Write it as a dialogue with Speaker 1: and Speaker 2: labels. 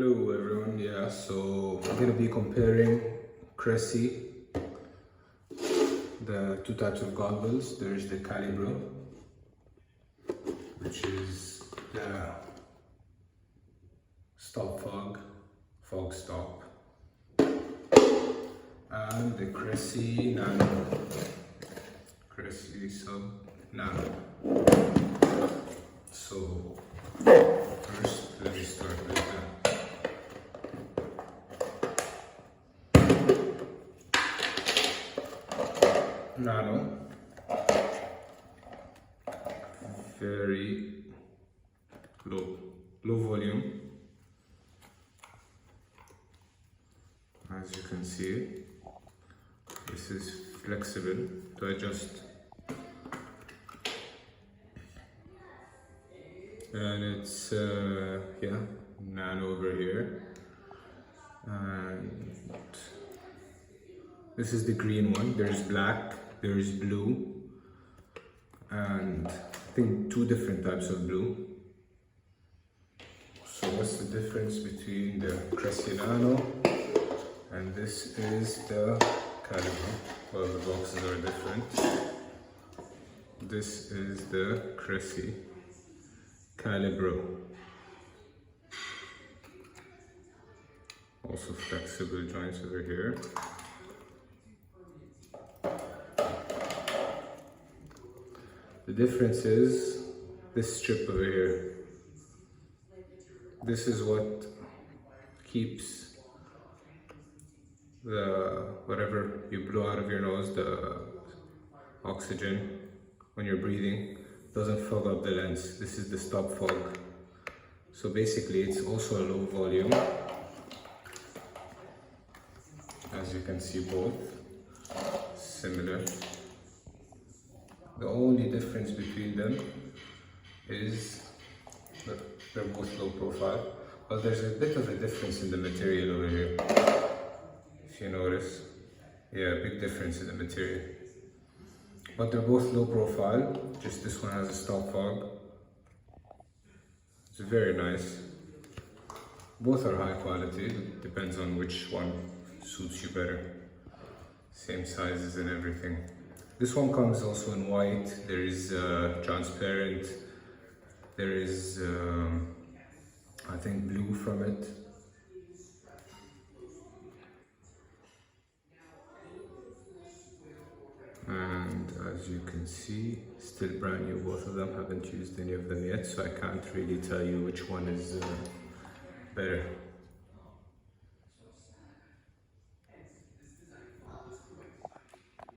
Speaker 1: Hello everyone, so I'm going to be comparing Cressi, the two types of goggles. There's the Calibro, which is the stop fog stop, and the Cressi Nano, Cressi sub Nano. So first, let me start with that. Nano, very low volume, as you can see. This is flexible to adjust, and it's Nano over here, and this is the green one. There's black, there's blue, and I think two different types of blue. So what's the difference between the Cressi Nano and this is the Calibro? Well, the boxes are different. This is the Cressi Calibro. Also flexible joints over here. The difference is this strip over here. This is what keeps the whatever you blow out of your nose, the oxygen when you're breathing, doesn't fog up the lens. This is the stop fog. So basically it's also a low volume. As you can see, both similar. The only difference between them is that they're both low profile, but there's a bit of a difference in the material over here. If you notice, big difference in the material. But they're both low profile, just this one has a stop fog. It's very nice. Both are high quality, it depends on which one suits you better. Same sizes and everything. This one comes also in white. There is transparent. There is, I think, blue from it. And as you can see, still brand new, both of them. Haven't used any of them yet, so I can't really tell you which one is better.